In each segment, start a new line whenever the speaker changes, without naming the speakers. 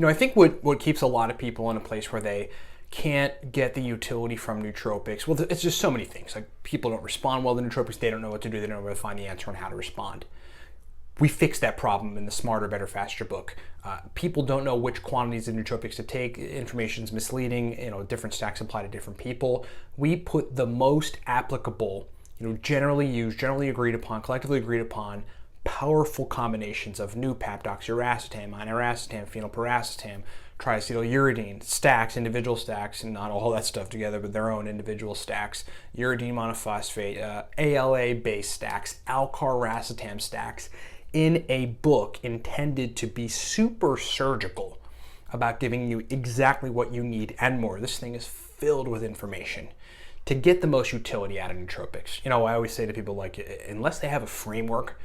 I think what keeps a lot of people in a place where they can't get the utility from nootropics, well, it's just so many things. Like, people don't respond well to nootropics. They don't know what to do. They don't know where to find the answer on how to respond. We fix that problem in the Smarter, Better, Faster book. People don't know which quantities of nootropics to take. Information's misleading. Different stacks apply to different people. We put the most applicable, generally used, generally agreed upon, collectively agreed upon, powerful combinations of paptoxyuracetam, iniracetam, phenylpiracetam, triacetyluridine, stacks, individual stacks, and not all that stuff together, but their own individual stacks, uridine monophosphate, ALA-based stacks, alcarracetam stacks, in a book intended to be super surgical about giving you exactly what you need and more. This thing is filled with information to get the most utility out of nootropics. I always say to people, like, unless they have a framework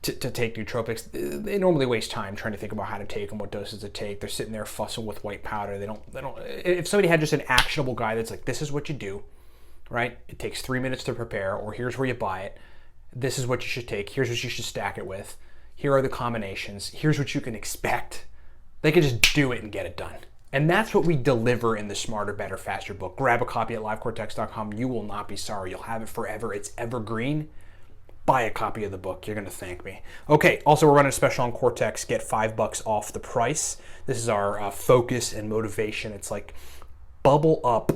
to take nootropics, they normally waste time trying to think about how to take them, what doses to take. They're sitting there fussing with white powder. They don't. If somebody had just an actionable guide that's like, this is what you do, right? It takes 3 minutes to prepare, or here's where you buy it. This is what you should take. Here's what you should stack it with. Here are the combinations. Here's what you can expect. They can just do it and get it done. And that's what we deliver in the Smarter, Better, Faster book. Grab a copy at livecortex.com. You will not be sorry. You'll have it forever. It's evergreen. Buy a copy of the book. You're going to thank me. Okay, also we're running a special on Cortex. Get $5 off the price. This is our focus and motivation. It's like bubble up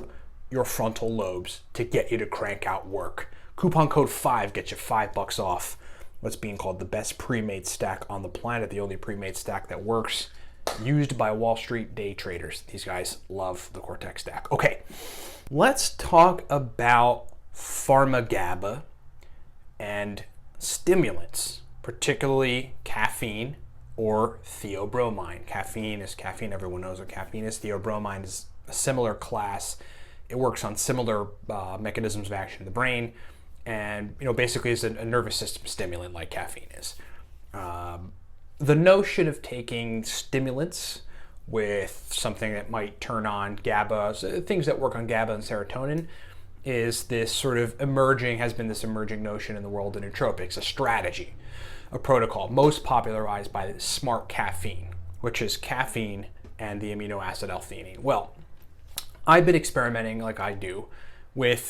your frontal lobes to get you to crank out work. Coupon code 5 gets you $5 off what's being called the best pre-made stack on the planet, the only pre-made stack that works, used by Wall Street day traders. These guys love the Cortex stack. Okay, let's talk about PharmaGaba and stimulants, particularly caffeine or theobromine. Caffeine is caffeine. Everyone knows what caffeine is. Theobromine is a similar class. It works on similar mechanisms of action in the brain, and basically is a nervous system stimulant like caffeine is. The notion of taking stimulants with something that might turn on GABA, things that work on GABA and serotonin, is this sort of has been this emerging notion in the world of nootropics, a strategy, a protocol, most popularized by smart caffeine, which is caffeine and the amino acid L-theanine. Well, I've been experimenting, like I do, with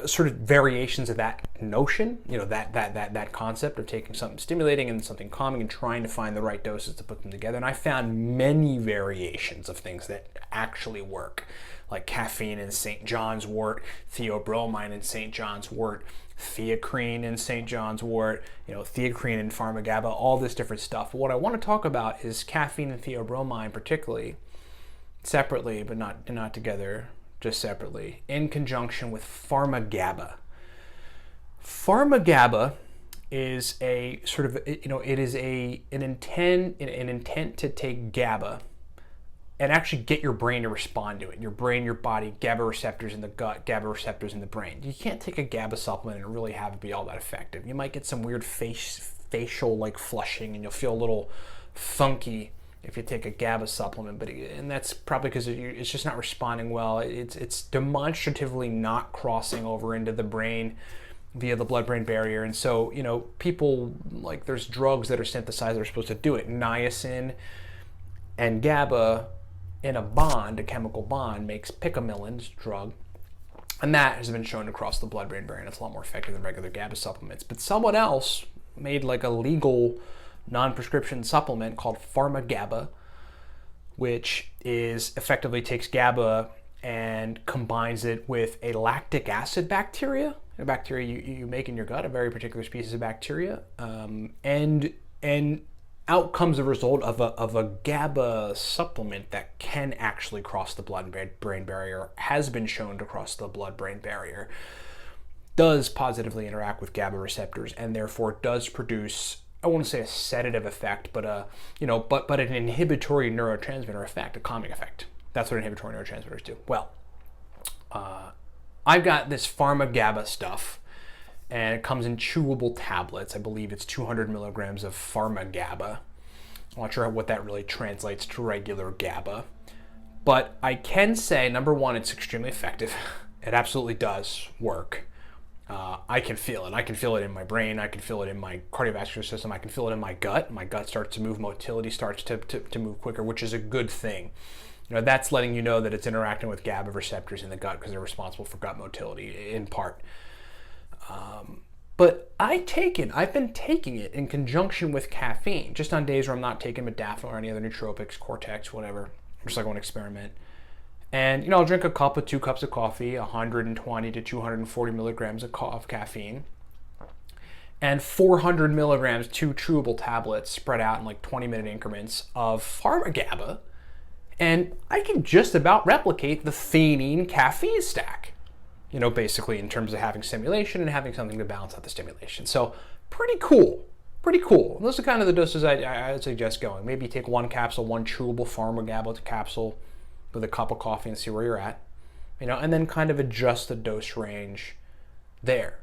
sort of variations of that notion, that concept of taking something stimulating and something calming and trying to find the right doses to put them together. And I found many variations of things that actually work, like caffeine and St. John's wort, theobromine and St. John's wort, theacrine and St. John's wort, theacrine and PharmaGaba, all this different stuff. But what I want to talk about is caffeine and theobromine, particularly separately, but not together, just separately, in conjunction with PharmaGaba. PharmaGaba is a sort of, it is an intent to take GABA and actually get your brain to respond to it. Your brain, your body, GABA receptors in the gut, GABA receptors in the brain. You can't take a GABA supplement and really have it be all that effective. You might get some weird facial like flushing, and you'll feel a little funky if you take a GABA supplement, and that's probably because it's just not responding well. It's demonstratively not crossing over into the brain via the blood-brain barrier, and so people, like, there's drugs that are synthesized that are supposed to do it. Niacin and GABA in a bond, a chemical bond, makes picamillin's drug, and that has been shown to cross the blood-brain barrier, and it's a lot more effective than regular GABA supplements. But someone else made like a legal non-prescription supplement called PharmaGaba, which is effectively takes GABA and combines it with a lactic acid bacteria, a bacteria you make in your gut, a very particular species of bacteria, and out comes a result of a GABA supplement that can actually cross the blood-brain barrier, has been shown to cross the blood-brain barrier, does positively interact with GABA receptors, and therefore does produce, I won't say a sedative effect, but an inhibitory neurotransmitter effect, a calming effect. That's what inhibitory neurotransmitters do. Well, I've got this PharmaGaba stuff, and it comes in chewable tablets. I believe it's 200 milligrams of PharmaGaba. I'm not sure what that really translates to regular GABA, but I can say, number one, it's extremely effective. It absolutely does work. I can feel it. I can feel it in my brain. I can feel it in my cardiovascular system. I can feel it in my gut. My gut starts to move. Motility starts to move quicker, which is a good thing. That's letting you know that it's interacting with GABA receptors in the gut because they're responsible for gut motility in part. But I've been taking it in conjunction with caffeine, just on days where I'm not taking modafinil or any other nootropics, Cortex, whatever, just like I want to experiment. And, I'll drink a cup of 2 cups of coffee, 120 to 240 milligrams of caffeine, and 400 milligrams, 2 chewable tablets spread out in like 20-minute increments of PharmaGaba. And I can just about replicate the theanine caffeine stack, basically in terms of having stimulation and having something to balance out the stimulation. So pretty cool. And those are kind of the doses I'd suggest going. Maybe take 1 capsule, 1 chewable PharmaGaba capsule with a cup of coffee and see where you're at, and then kind of adjust the dose range there.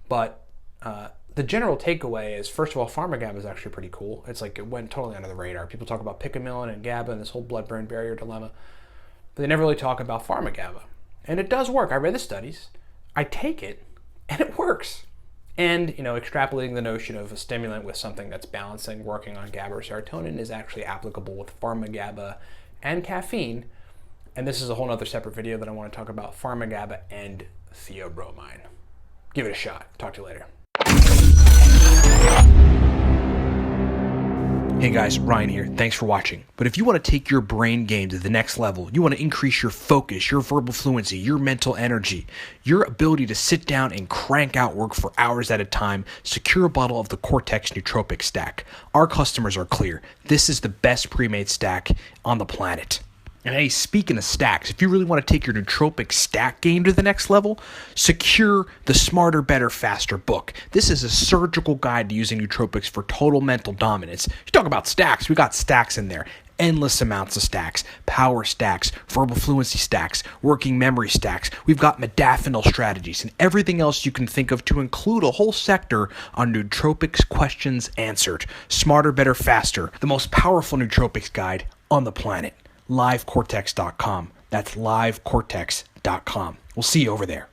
But the general takeaway is, first of all, PharmaGaba is actually pretty cool. It's like it went totally under the radar. People talk about picamilin and GABA and this whole blood-brain barrier dilemma, but they never really talk about PharmaGaba. And it does work. I read the studies. I take it, and it works. And, extrapolating the notion of a stimulant with something that's balancing, working on GABA or serotonin is actually applicable with PharmaGaba and caffeine. And this is a whole other separate video that I want to talk about PharmaGaba and theobromine. Give it a shot. Talk to you later. Hey guys, Ryan here. Thanks for watching. But if you want to take your brain game to the next level, you want to increase your focus, your verbal fluency, your mental energy, your ability to sit down and crank out work for hours at a time, secure a bottle of the Cortex Nootropic stack. Our customers are clear. This is the best pre-made stack on the planet. And hey, speaking of stacks, if you really want to take your nootropic stack game to the next level, secure the Smarter, Better, Faster book. This is a surgical guide to using nootropics for total mental dominance. You talk about stacks, we got stacks in there. Endless amounts of stacks, power stacks, verbal fluency stacks, working memory stacks. We've got modafinil strategies and everything else you can think of to include a whole sector on nootropics questions answered. Smarter, Better, Faster, the most powerful nootropics guide on the planet. livecortex.com. That's livecortex.com. We'll see you over there.